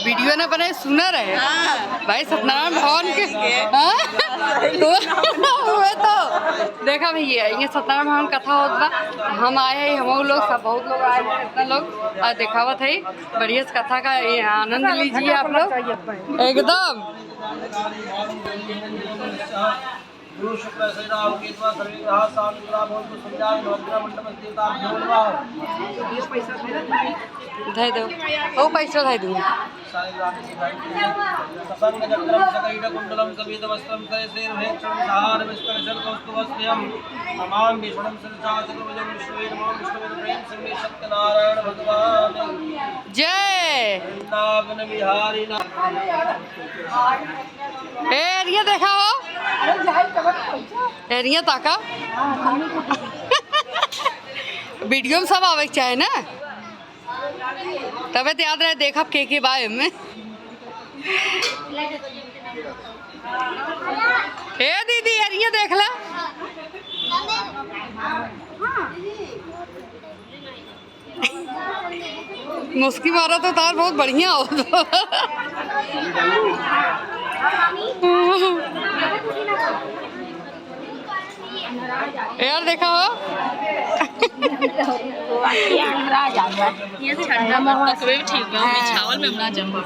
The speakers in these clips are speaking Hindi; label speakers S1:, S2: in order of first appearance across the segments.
S1: वीडियो ना बने सुना रहे भाई सत्यनारायण भवन के हुए तो देखा भैया ये सत्यनारायण भवन कथा होत बा। हम आए हम लोग सब बहुत लोग आए हैं इतना लोग और देखावत है बढ़िया कथा का आनंद लीजिए आप लोग एकदम। धै दो ओ पैसा धै दूँ जय एरिया देखा हो एरिया ताका वीडियो में सब आवे चाहे ना तबे याद रहे देखा के बारे में। ए दीदी एरिया देख ला मुस्की मारा तो तार बहुत बढ़िया हो यार देखा हो ये ठंडा मत पकवे ठीक है मैं चावल में बना जाऊंगा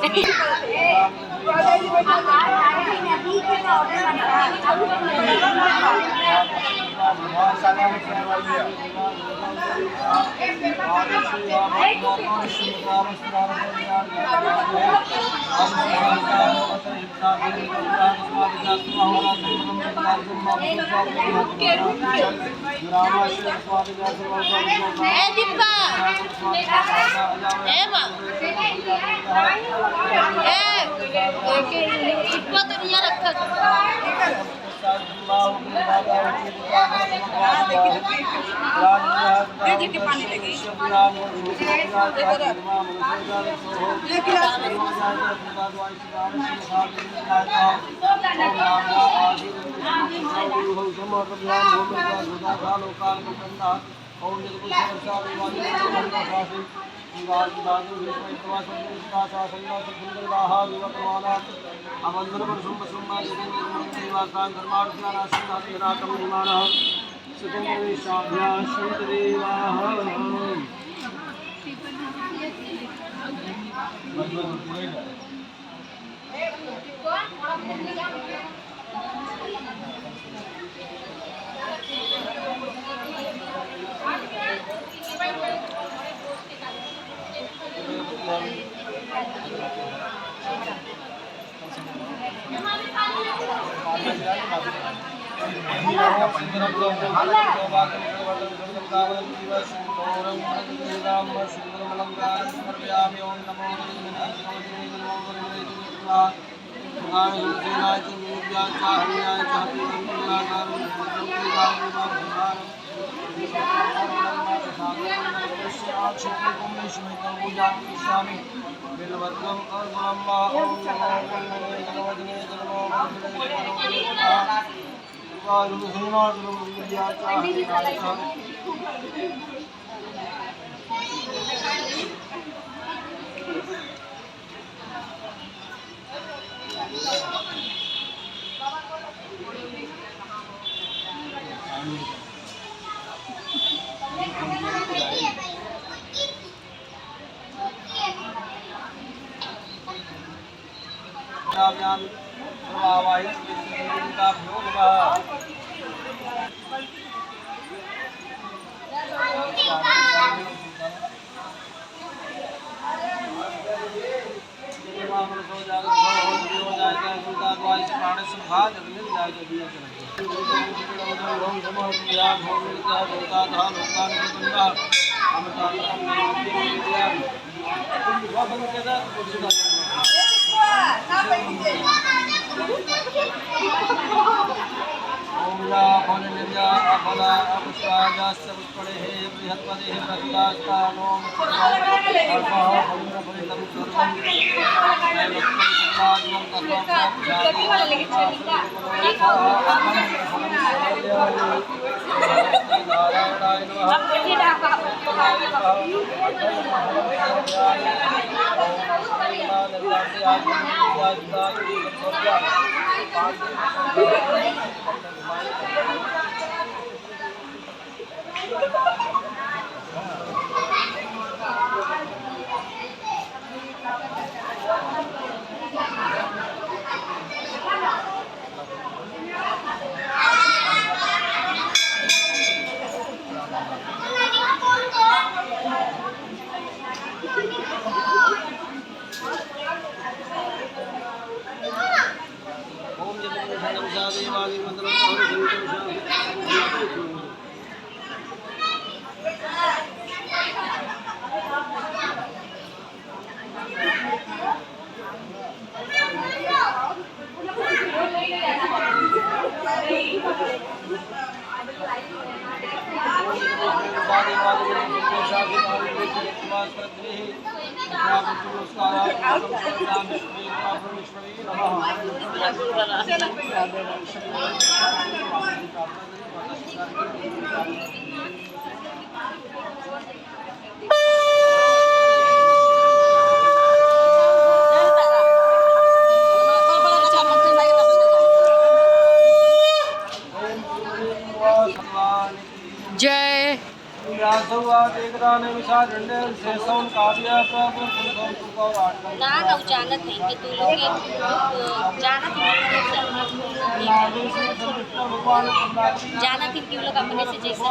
S1: पानी लगी जय
S2: ना जानत है कि तू लोग जानत है कि लोग अपने से जैसे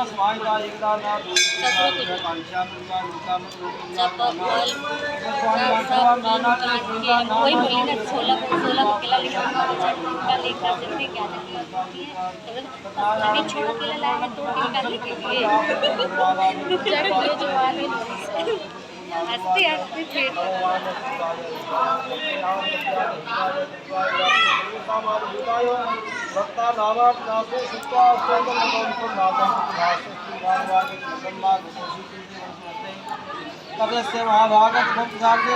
S2: वही बोली ना 16 केला लेकर चलते क्या अभी छोटा केला लाया है तोड़ के निकालने के लिए हंसती हंसती फिर
S3: से महाभागत भगवान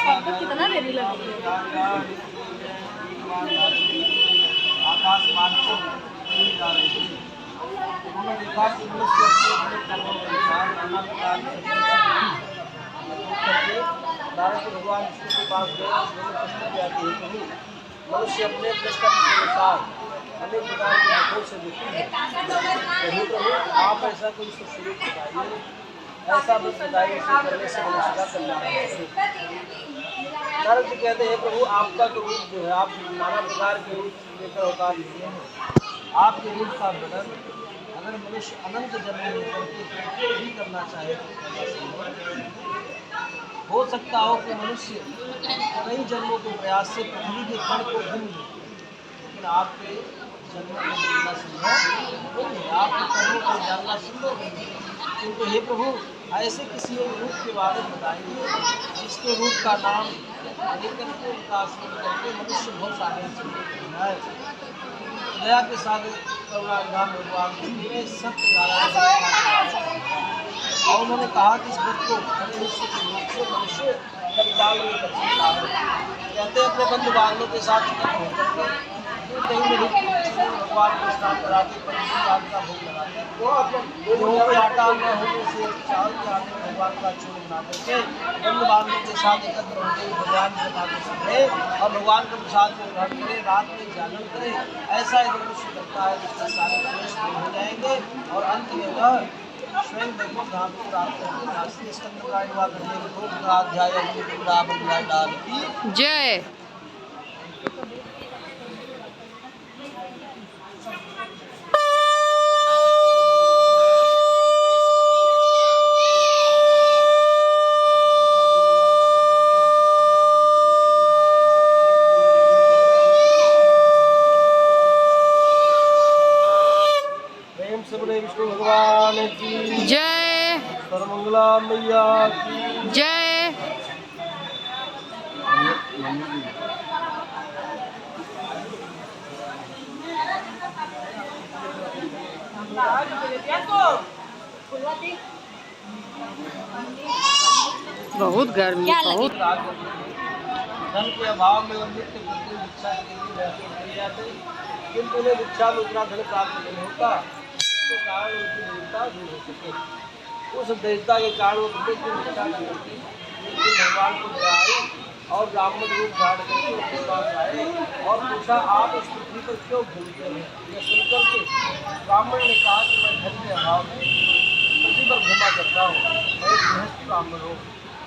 S3: साधु
S2: कितना देरी लगी
S3: आकाश मानसिक उन्होंने देखा कि मनुष्य अपने कर्मों के अनुसार नाना प्रकार के नारद भगवान विष्णु के पास गए प्रश्न किया कि मनुष्य अपने अपने कर्म के अनुसार अनेक प्रकार के दुखों से दुखी है। प्रभु आप ऐसा कोई सुश्रुत बताइए, ऐसा बस बताइए इसे करने से मनुष्य का कल्याण है। नारद जी कहते हैं प्रभु आपका तो रूप जो है आप नाना प्रकार के रूप लेकर अवतार लिए हैं। आपके रूप का वर्णन अगर मनुष्य अनंत जन्म लेकर के भी करना चाहे तो हो सकता हो कि मनुष्य कई जन्मों के प्रयास से पृथ्वी के कण को भिन्न, लेकिन आपके जन्मों को जानना संभव नहीं है, आपके कर्मों को जानना संभव नहीं है। किंतु हे प्रभु ऐसे किसी एक रूप के बारे में बताइए जिसके रूप का नाम लेकर के उनका स्मरण करके मनुष्य बहुत आगे चले है। दया के साथ करुणानिधान भगवान ने सत्य और उन्होंने कहा कि इस व्रत को मनुष्य के रूप से मनुष्य कलिकाल में कर सकता है। कहते अपने बंधु बांधवों के साथ होकर कहीं में भगवान को स्नान कराते पंचदान का भोग लगाते गेहूँ के आटा न होने से चावल के आटे में भगवान का चूर्ण बना करके बंधु बांधवों के साथ एकत्र होकर भगवान के नाम सुने और भगवान के प्रसाद को ग्रहण करें, रात में जागरण करें। ऐसा एक मनुष्य करता है जिसका सारे क्लेश दूर हो जाएंगे और अंत में वह स्वयं वैकुंठ धाम को प्राप्त करके
S1: जय।
S3: मैया की
S1: जय। बहुत गर्मी, बहुत।
S3: धन के अभाव में नित्य प्रति भिक्षा के लिए व्याकुल हो जाते, किंतु उन्हें भिक्षा में उतना धन प्राप्त नहीं होता, इसके कारण उनकी दरिद्रता दूर हो सके। उस दरिद्रता के कारण वो प्रत्येक दिन भिक्षा करते, लेकिन भगवान को दया आई और ब्राह्मण रूप धारण करके उनके पास आए और पूछा, आप इस पृथ्वी पर क्यों घूमते हैं? यह सुनकर के ब्राह्मण ने कहा कि मैं धन के अभाव में पृथ्वी पर घूमा करता हूँ, मैं एक गृहस्थ ब्राह्मण हूँ,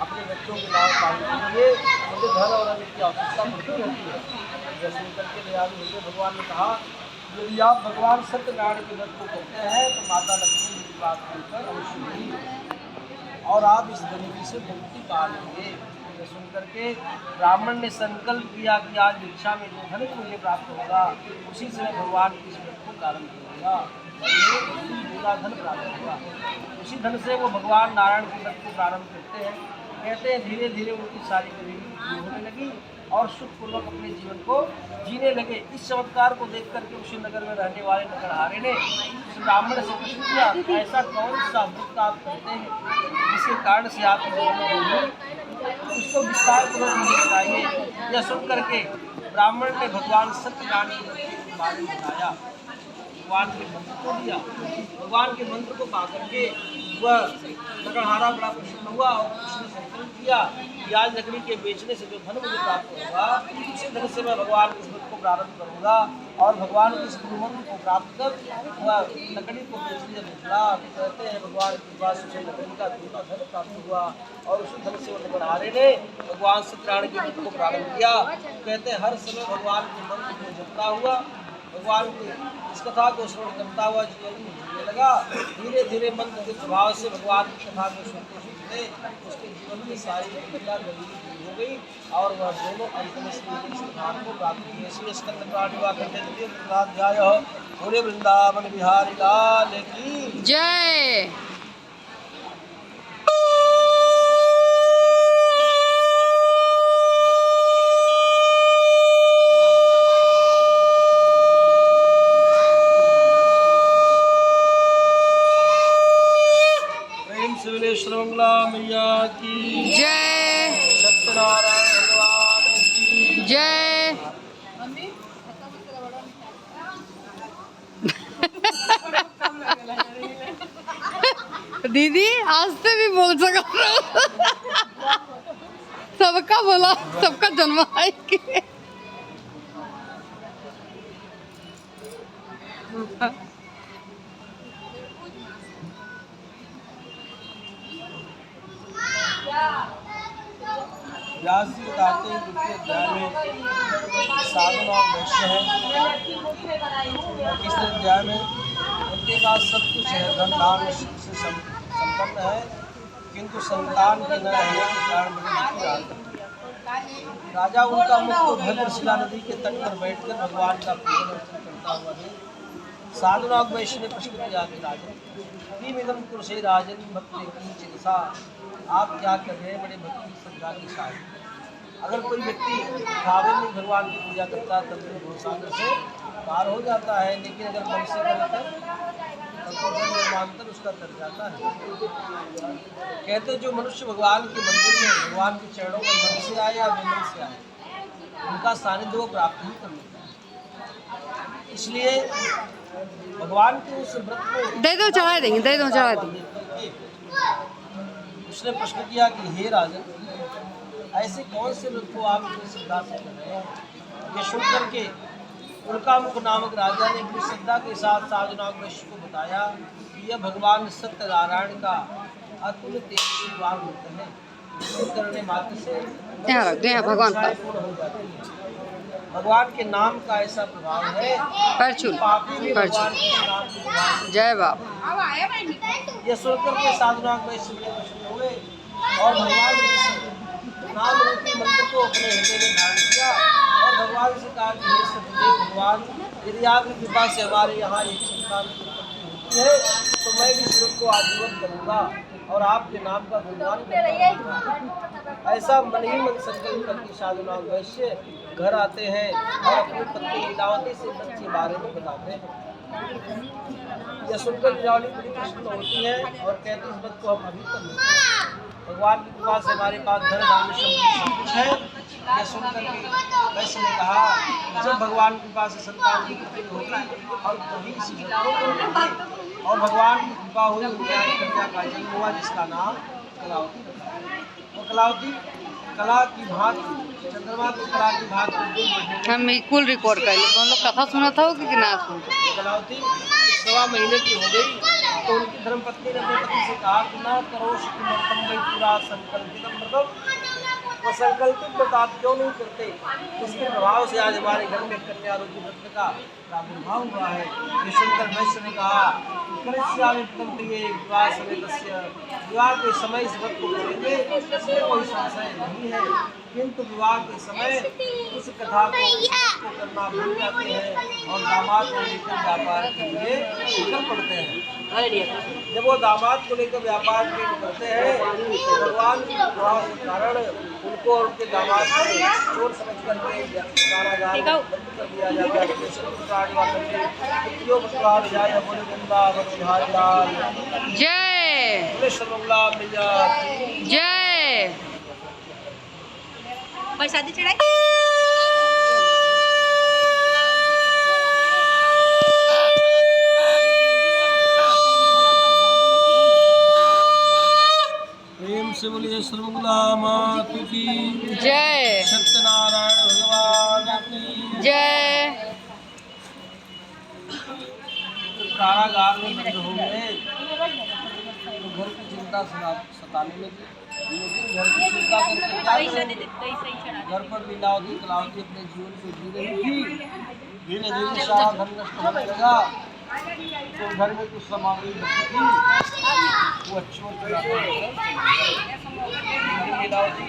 S3: अपने बच्चों के लाभ पाने के लिए मुझे धन और अन्न की आवश्यकता पड़ती रहती है। यह सुनकर के दयालु होकर भगवान ने कहा, यदि आप भगवान सत्यनारायण के व्रत को करते हैं तो माता लक्ष्मी की प्राप्त होकर अवश्य होगी और आप इस गरीबी से मुक्ति पा लेंगे। यह सुनकर के ब्राह्मण ने संकल्प किया कि आज भिक्षा में जो धन मुझे प्राप्त होगा उसी से भगवान की व्रत को प्रारंभ करूँगा, पूरा धन प्राप्त होगा। उसी धन से वो भगवान नारायण के व्रत को प्रारंभ करते हैं। कहते हैं धीरे धीरे उनकी सारी गरीबी दूर होने लगी और सुखपूर्वक अपने जीवन को जीने लगे। इस चमत्कार को देख करके उसी नगर में रहने वाले नगरहारे ने उस ब्राह्मण से प्रश्न किया, ऐसा कौन सा व्रत आप करते हैं जिसके कारण से आप उसको विस्तार पूर्वक मुझे बताइए। यह सुन करके ब्राह्मण ने भगवान सत्यनारायण के बारे में बताया, भगवान के मंत्र को दिया। भगवान के मंत्र को पा करके वह नगरहारा बड़ा प्रसन्न हुआ और उसने संकल्प किया कि आज लकड़ी के बेचने से जो धन मुझे प्राप्त होगा उसी धन से मैं भगवान के व्रत को प्रारंभ करूँगा और भगवान के इस गुरुमंत्र को प्राप्त कर वह लकड़ी को बेचने निकला। कहते हैं भगवान के पास उसे लकड़ी का दूना धन प्राप्त हुआ और उसी धन से वो नगरहारे ने भगवान सत्यनारायण के व्रत को प्रारंभ किया। कहते हैं हर समय भगवान के मंत्र को जपता हुआ, भगवान की इस कथा को श्रवण करता हुआ जीवन में जीने लगा। धीरे धीरे मंत्र के प्रभाव से भगवान की कथा को सुनते सुनते उसके जीवन में सारी गरीबी दूर हो गई और वह दोनों अंत में श्री स्थान को प्राप्त किए। श्री स्कंद अध्याय पूरे वृंदावन बिहारी लाल की
S1: जय।
S3: श्रृंगला मैया की
S1: जय।
S3: सत्यनारायण भगवान की
S1: जय। दीदी आज से भी बोल सका सबका बोला, सबका जन्माएगी।
S3: व्यास जी बताते हैं द्वितीय अध्याय में साधन और वैश्य है। तीसरे अध्याय में उनके पास सब कुछ है, धन धान से संपन्न है, किंतु संतान के न रहने के कारण बड़ी दुखी आते। राजा उनका मुक्त भद्र शिला नदी के तट पर बैठकर भगवान का पूजन अर्चन करता हुआ है। साधुनाग वैश्य ने प्रश्न किया कि राजन किमिदं कुरुषे राजन भक्ति की चिकित्सा, आप क्या कर रहे हैं बड़े भक्ति श्रद्धा के साथ। अगर कोई व्यक्ति भावे में भगवान की पूजा करता है तब तो भवसागर से पार हो जाता है, लेकिन अगर मन से करता तब तो निर्मांतर उसका तर जाता है। कहते जो मनुष्य भगवान के मंदिर में भगवान के चरणों में मन से आए या विमन से आए, उनका सानिध्य वो प्राप्त ही कर लेता है। इसलिए भगवान के उस व्रत को
S1: दे दो, चढ़ा देंगे, दे दो, चढ़ा देंगे।
S3: उसने प्रश्न किया कि हे राजन, ऐसे कौन से व्रत को आप इतनी श्रद्धा से कर रहे हैं। ये सुन करके उल्कामुख नामक राजा ने अपनी श्रद्धा के साथ साधुनाग वैश्य को बताया कि यह भगवान सत्यनारायण का अतुल्य तेजस्वी व्रत है, जिसे करने मात्र से
S1: भगवान का
S3: पूर्ण हो जाती है। भगवान के नाम का ऐसा प्रभाव है, पापी भी भगवान के नाम के प्रभाव से
S1: जय बाबा।
S3: ये सुनकर के साधुनाग वैश्य प्रसन्न हुए और भगवान के नाम रूपी मंत्र को अपने हृदय में धारण किया और भगवान से कहा कि हे सत्यदेव भगवान, यदि आपकी कृपा से हमारे यहाँ एक संतान की उत्पत्ति होती है तो मैं भी इस व्रत को आजीवन करूँगा। और आपके नाम का गुणगान करता रहूंगा। ऐसा मन ही मन संकल्प करके साधुनाग वैश्य घर आते हैं और अपनी पत्नी लीलावती से मन के बारे में बताते हैं। यह सुनकर लीलावती बड़ी प्रसन्न होती है और कहती इस बात को हम अभी कर लेते हैं। भगवान की कृपा से हमारे पास धन धान्य सब कुछ है। यह सुनकर के वैश्य ने कहा जब भगवान की कृपा से संतान की प्राप्ति होगी और कभी इसी जगह को होगी और भगवान की कृपा हुई उनके यहाँ कन्या का जन्म हुआ जिसका नाम कलावती रखा। और कलावती कला की भांति चंद्रमा की कला की भांति
S1: हम बिल्कुल रिकॉर्ड कर लिए तुम लोग कथा सुना था कि ना सुन।
S3: कलावती 1.25 महीने की हो गई तो उनकी धर्मपत्नी ने अपने पति से कहा कि न करो पूरा संकल्पित वो संकल्पित व्रत आप क्यों नहीं करते। इसके प्रभाव से आज हमारे घर में कन्या रूपी व्रत का प्रादुर्भाव हुआ है। ये सुनकर वैश्य ने कहा विवाह के समय इस व्रत को करेंगे इसमें कोई संशय नहीं है, किंतु विवाह के समय उस कथा को करना भूल जाते हैं और दामाद को लेकर व्यापार के लिए निकल पड़ते हैं। जब वो दामाद को लेकर व्यापार के लिए निकलते हैं तो भगवान की कृपा के कारण उनको और उनके दामाद को चोर समझ करके कारागार में बंद कर दिया जाता है।
S1: जय जय
S2: प्रसादी चढ़ाई।
S3: प्रेम से बोलिए सर्वमंगला माता की
S1: जय
S3: सत्यनारायण भगवान की
S1: जय।
S3: कारागार में बंद हो गए तो घर की चिंता सताने लगी। लेकिन घर की चिंता करके क्या करें? घर पर लीलावती कलावती अपने जीवन को जी रही थी। धीरे धीरे सारा घर नष्ट होने लगा तो घर में कुछ सामग्री बची थी वो अच्छों लीलावती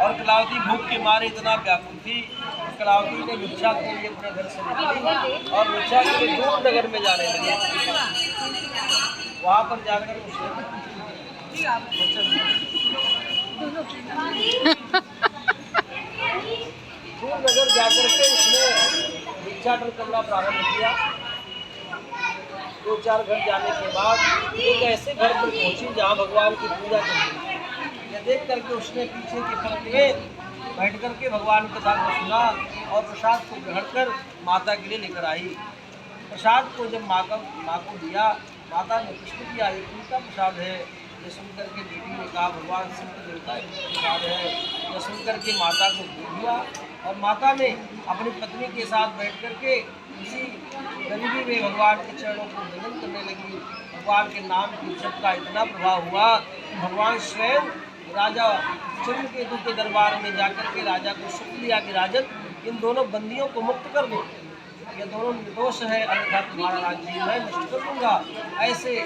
S3: और कलावती भूख के मारे इतना व्याकुल थी। कलावती ने भिक्षा के लिए अपने घर से निकली और भिक्षा के लिए दूर नगर में जाने लगी। वहाँ पर जाकर उसने दूर नगर जाकर के उसने भिक्षाटन करना प्रारंभ किया। 2-4 घर जाने के बाद एक ऐसे घर पर पहुंची जहाँ भगवान की पूजा करनी। यह देख करके उसने पीछे के पंक्ति में बैठ करके भगवान की कथा को सुना और प्रसाद को ग्रहण कर माता के लिए लेकर आई। प्रसाद को जब माँ को दिया, माता ने पुष्ट किया ये उनका प्रसाद है। ये सुनकर के देवी ने कहा भगवान सिद्ध देवता प्रसाद है। यह सुनकर के माता को दे दिया और माता ने अपनी पत्नी के साथ बैठ करके इसी गरीबी में भगवान के चरणों को वंदन करने लगी। भगवान के नाम की जप का इतना प्रभाव हुआ कि भगवान स्वयं राजा चंद्रकेतु के दरबार में जाकर के राजा को सुख लिया कि राजन इन दोनों बंदियों को मुक्त कर दो, ये दोनों निर्दोष है, अन्यथा तुम्हारा राज्य मैं नष्ट कर दूंगा। ऐसे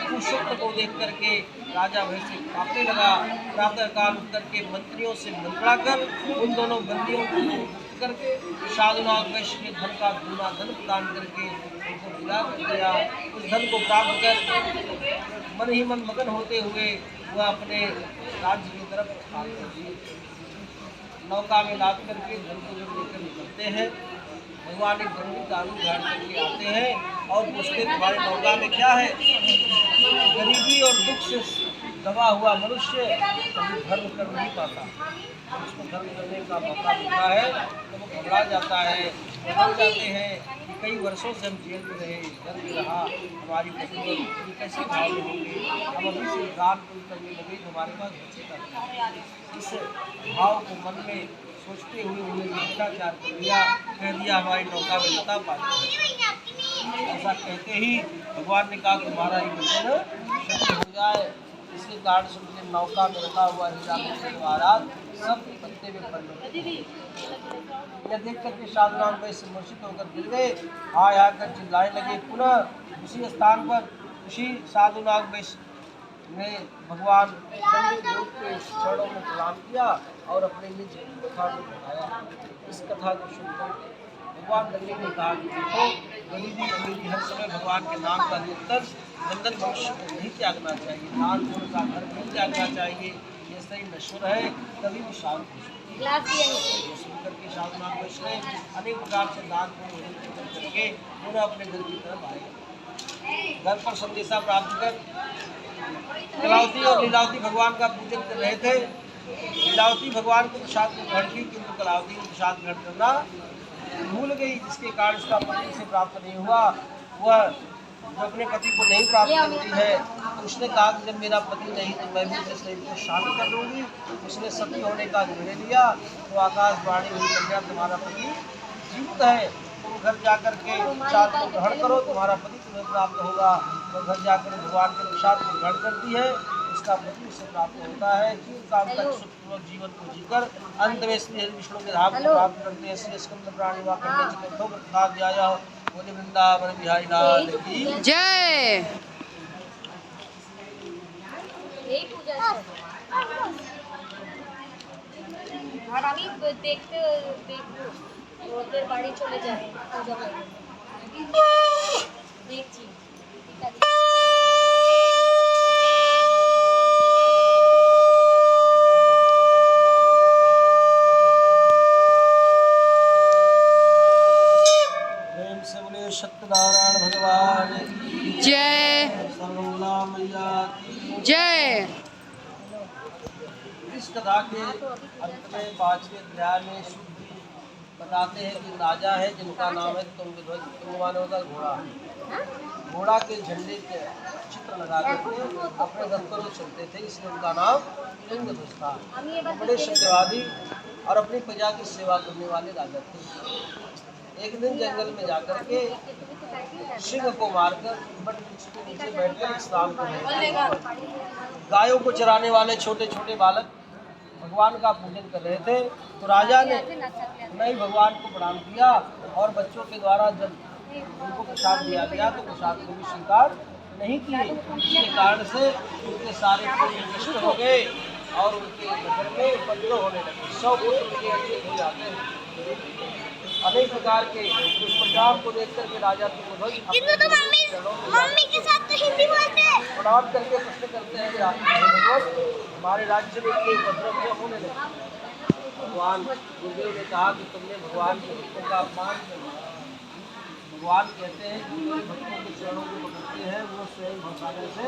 S3: कुशक्त को देख करके राजा वैसे कांपने लगा। प्रातः काल उठ करके मंत्रियों से मंत्रणा कर उन दोनों बंदियों को मुक्त करके साधुनाग वैश्य के धन का दूना धन प्रदान करके उनको विदा कर दिया। उस धन को प्राप्त कर मन ही मन मगन होते हुए वह अपने राज्य की तरफ आगे दिए। नौका में लाद करके धन को जब लेकर निकलते हैं भगवान एक दंडी दारू धारण करके आते हैं और पूछते तुम्हारे नौका में क्या है। गरीबी और दुख से दबा हुआ मनुष्य कभी धर्म कर नहीं पाता। उसको धर्म करने का मौका मिलता है तो वो घबरा जाता है, बदल जाते हैं कि कई वर्षों से हम जेल में रहे, डर में रहा, हमारी पत्नी कैसे भाव में होंगे, हम अभी से दान पुण्य करने लगे तो हमारे पास बचेगा। इस भाव को मन में सोचते हुए उन्हें भ्रष्टाचार कर दिया, कह दिया हमारी नौका में लता पानी। ऐसा कहते ही भगवान ने कहा तुम्हारा ही वचन सत्य हो जाए। इसके कारण से उनके नौका में रखा हुआ हीरा महाराज सब पत्ते में पड़ गए। यह देख करके साधुनाम वैसे मूर्छित होकर गिर गए, हाय हाय कर चिल्लाने लगे। पुनः उसी स्थान पर उसी साधुनाग वैश्य ने भगवान देव के चरणों में प्रणाम किया और अपने निज कथा को बताया। इस कथा को सुनकर भगवान नंदी ने कहा कि देखो गरीबी अमीरी हर समय भगवान के नाम का निरंतर बंधन मनुष्य को नहीं त्यागना चाहिए, दान पुण्य का धर्म नहीं त्यागना चाहिए। ये सही नश्वर है, तभी वो शांत हो सकती है। ये सुनकर के शांतनाथ कृष्ण ने अनेक प्रकार से दान पुण्य करके उन्हें अपने घर की तरफ आए। घर पर संदेशा प्राप्त कर कलावती और लीलावती भगवान का पूजन कर रहे थे। लीलावती भगवान को प्रसाद को ग्रहण की, किंतु कलावती को प्रसाद ग्रहण करना भूल गई, जिसके कारण उसका पति से प्राप्त नहीं हुआ। वह जब अपने पति को नहीं प्राप्त करती है तो उसने कहा कि जब मेरा पति नहीं तो मैं भी अपने शरीर को शांत कर लूँगी। उसने सती होने का निर्णय लिया। तो आकाशवाणी हुई, कन्या तुम्हारा पति जीवित है, तुम घर जाकर के प्रसाद को ग्रहण करो, तुम्हारा पति तुम्हें प्राप्त होगा। तो घर जाकर भगवान के प्रसाद को ग्रहण करती है, इसका पति उससे प्राप्त होता है। जीव काल तक सुखपूर्वक जीवन को जीकर अंत में श्री हरि विष्णु के धाम को प्राप्त करते हैं। श्री स्कंद प्राणी वा कन्या चतुर्थो प्रसाद्याय बोले वृंदावन बिहारी लाल की
S1: जय।
S2: এই পূজা আর আমি দেখতে দেখবো ওদের বাড়ি চলে যাবে পূজা করতে দেখছি ঠিক আছে
S3: प्रेम से बोले सत्यनारायण भगवान की
S1: जय
S3: सर्वमंगला मैया की
S1: जय।
S3: इस कथा के अंत में 5वें अध्याय में शुद्ध बताते हैं कि राजा है जिनका नाम है तुंगध्वज। तुंग माने होता है घोड़ा। घोड़ा के झंडे के चित्र लगा करके अपने दफ्तरों चलते थे, इसलिए उनका नाम तुंगध्वज था। बड़े सत्यवादी और अपनी प्रजा की सेवा करने वाले राजा थे। एक दिन जंगल में जाकर के सिंह को मारकर बट वृक्ष के नीचे बैठकर स्नान कर रहे थे। गायों को चराने वाले छोटे छोटे बालक भगवान का पूजन कर रहे थे। तो राजा ने नहीं भगवान को प्रणाम किया और बच्चों के द्वारा जब उनको प्रसाद दिया गया तो प्रसाद को भी स्वीकार नहीं किए। इसके कारण से उनके सारे पुण्य नष्ट हो गए और उनके घर में उपद्रव होने लगे। 100 पुत्र उनके अच्छे हो जाते हैं। अनेक प्रकार के दुष्परिणाम को देख करके राजा तुंगध्वज
S2: मम्मी के साथ तो हिंदी बोलते हैं
S3: प्रणाम करके प्रश्न करते हैं भगवान हमारे राज्य में ये उपद्रव क्यों होने लगे। भगवान गुरुदेव ने कहा कि तुमने भगवान के भक्तों का अपमान कर दिया। भगवान कहते हैं कि भक्तों के चरणों को पकड़ते हैं वो स्वयं भगवान से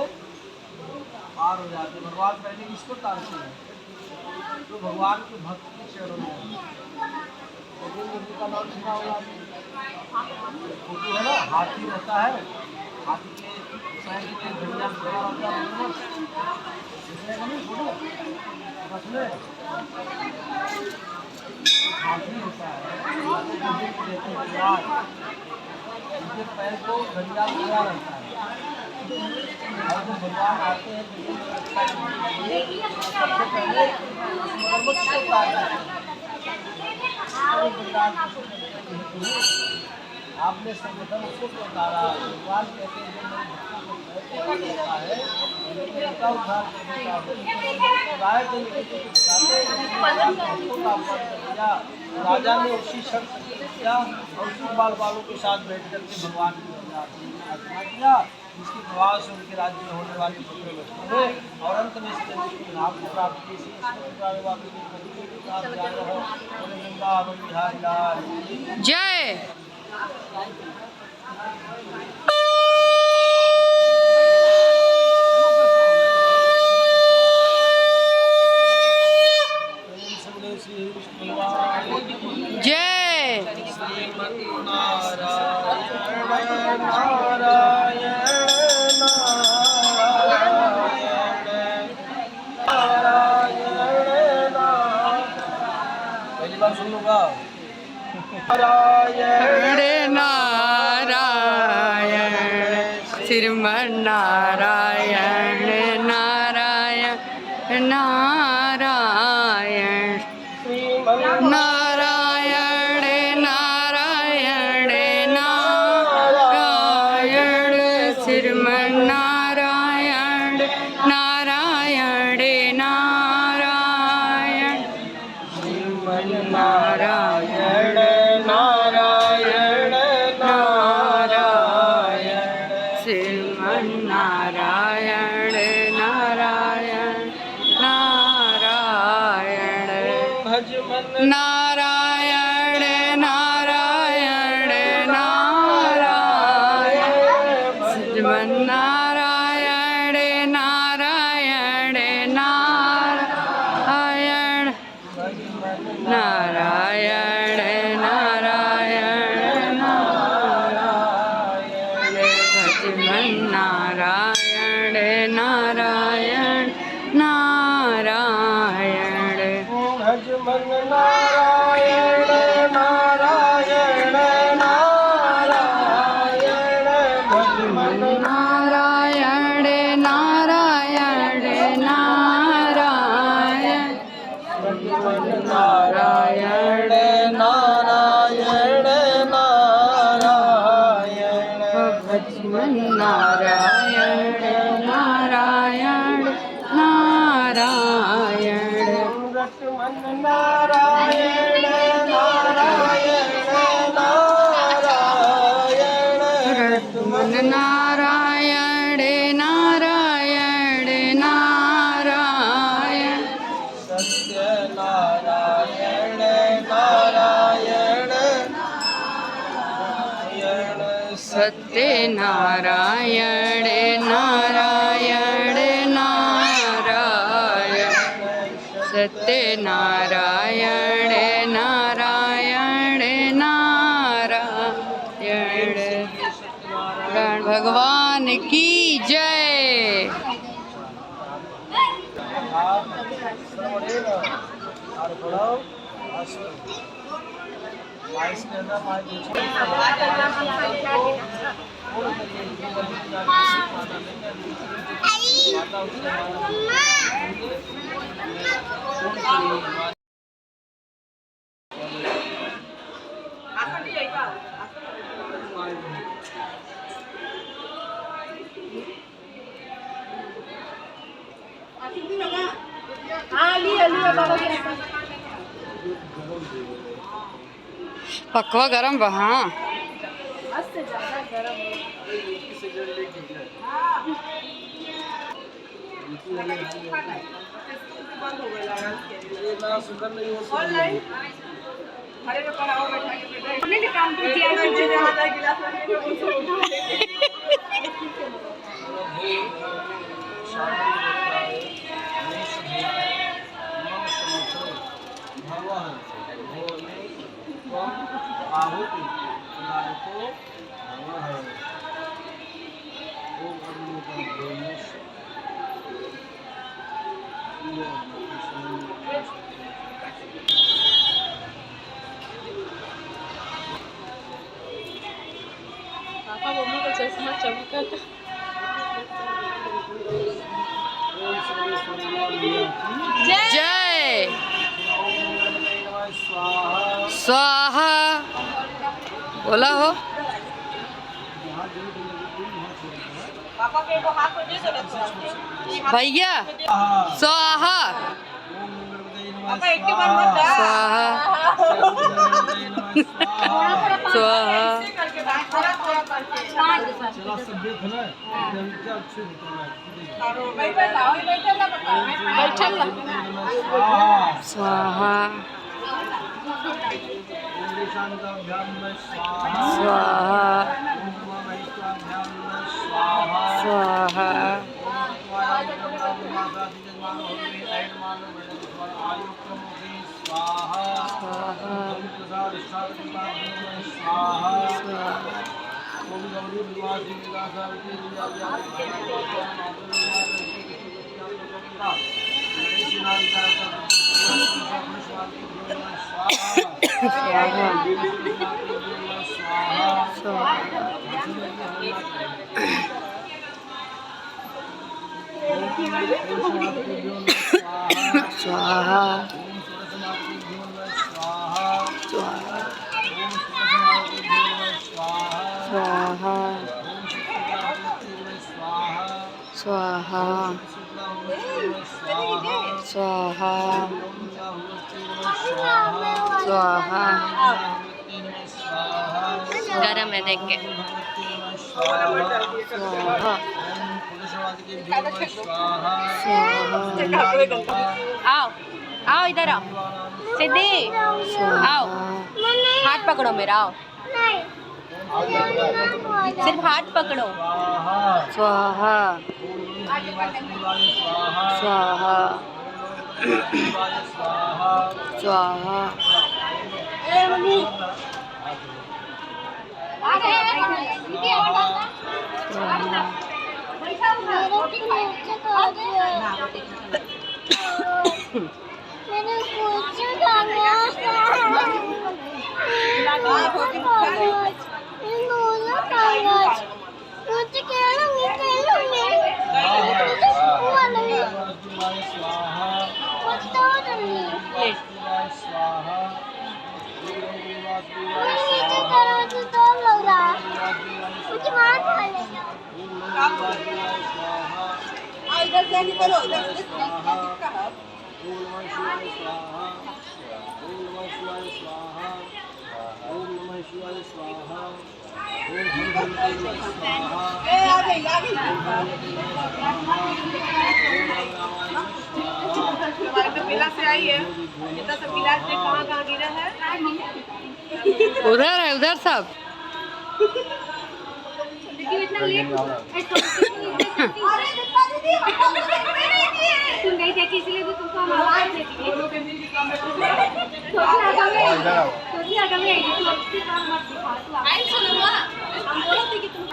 S3: पार हो जाते हैं। भगवान पहले किसको तारते हैं तो भगवान के भक्त के चरणों में का नाम सुना हुआ फोटो है ना, हाथी रहता है, हाथी के पैर के घड़ियाल खड़ा होता है फोटो बस में हाथी होता है उनके पैर को घड़ियाल खड़ा रहता है। और जब भगवान आते हैं सबसे पहले मगरमच्छ को काटते हैं। आपने संगठन उसको उतारा। भगवान कहते हैं राजा ने उसी शर्त किया और उसी बाल बालों के साथ बैठ करके भगवान की आराधना किया, जिसके प्रभाव से उनके राज्य में होने वाले पुत्र नष्ट हुए और अंत में नाम को प्राप्त की।
S1: जय।
S3: सुन लूंगा
S1: नारायण नारायण श्रीमन नारायण नारायण नारायण नारायण नारायण नारायण श्रीमन नारायण नारायण नारायण
S3: नारायण नारायण
S1: नारायण नारायण नारायण श्रीमन्नारायण नारायण नारायण नारायण नारायण नारायण श्रीमन्नारायण नारायण नारायण
S3: भजमन नारायण नारायण नारायण भजमन
S1: नारायण नारायण नारायण
S3: भजमन नारायण नारायण नारायण
S1: भजमन नारायण नारायण नारायण
S3: रटमन नारायण नारायण नारायण
S1: रटमन नारायण नारायण नारायण
S3: सत्य नारायण नारायण नारायण
S1: सत्य नारायण नारायण नारायण सत्य नारायण नारायण नारायण गण भगवान की जय। पकवा गरम बा हाँ
S2: पापा मम्मी का चश्मा चमका
S1: जय स्वाहा बोला हो भैया स्वाहा स्वाहा स्वाहा स्वाहा स्वाहा स्वाहा स्वाहा स्वाहा स्वाहा स्वाहा गरम है देख के आओ आओ इधर आओ
S2: सिद्धि आओ, हाथ पकड़ो मेरा, आओ, सिर्फ हाथ पकड़ो।
S1: स्वाहा स्वाहा स्वाहा उधर है, उधर सब
S2: तुम गई देखी इसलिए भी तुमको हम आवाज देती है। हम बोले थे कि तुम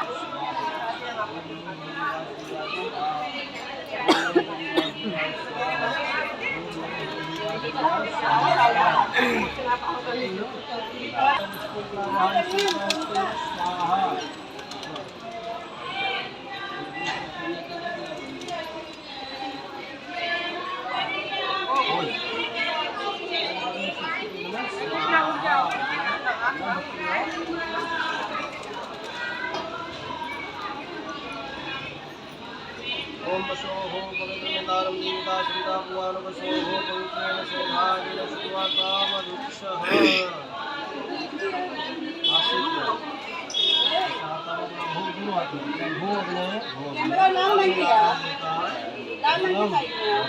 S3: ओम वसोहो पवित्रमेतारं देवता श्रीता भुवन वसोहो पवित्रेण शोभागिन सुवातामरुक्षः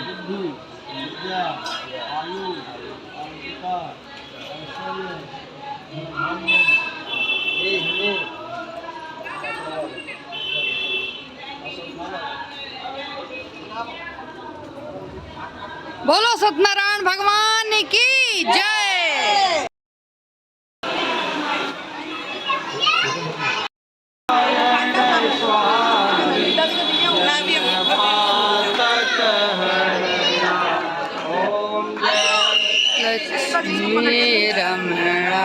S3: बुद्धि विद्या आयु अमृता ऐश्वर्य धर्म
S1: बोलो सत्यनारायण भगवान की जय। लक्ष्मी रमणा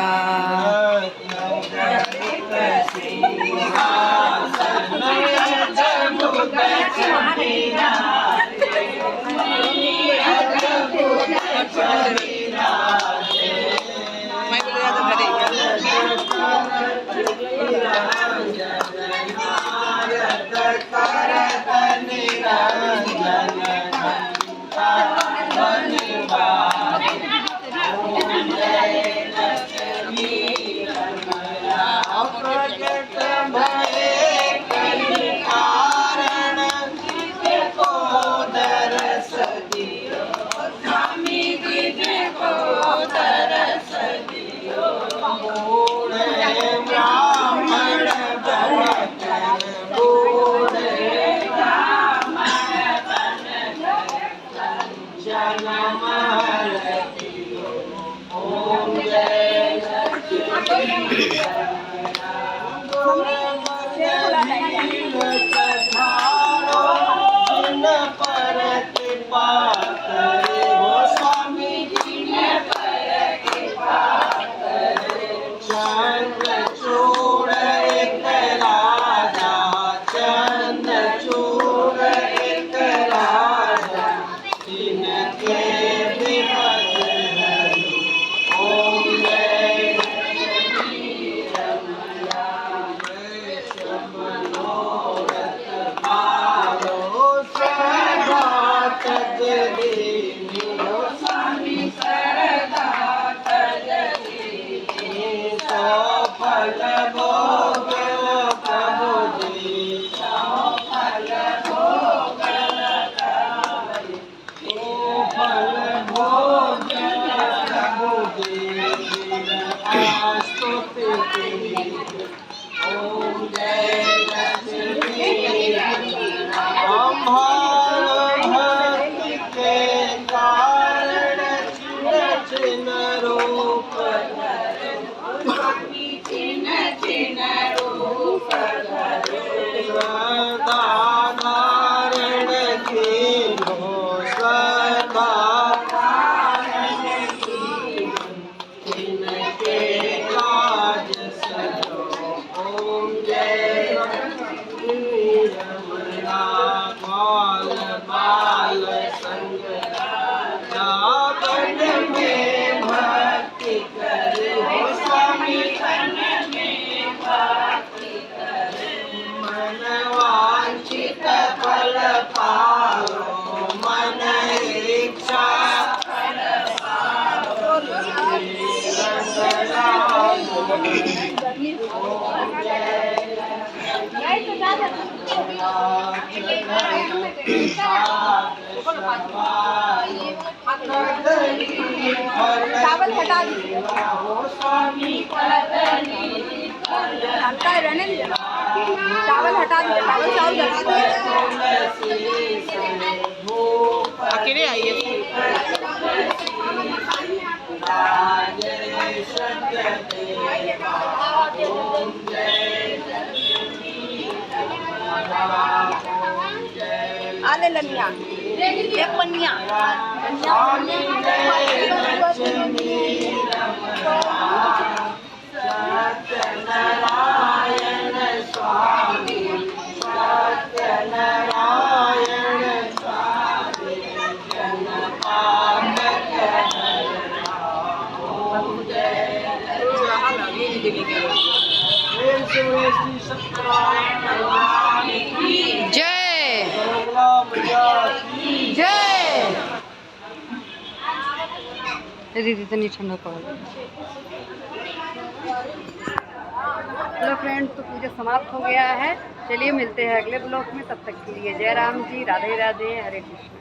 S2: चावल हटा दीजिए, हल्का है रहने दीजिए, चावल हटा दीजिए, चावल
S4: अकेले आइए।
S2: आले लनिया एक पन्निया
S1: जय जय। दीदी तो नहीं ठंडा पड़ रहा। हेलो फ्रेंड्स, तो पूजा समाप्त हो गया है। चलिए मिलते हैं अगले ब्लॉग में, तब तक के लिए जय राम जी, राधे राधे, हरे कृष्ण।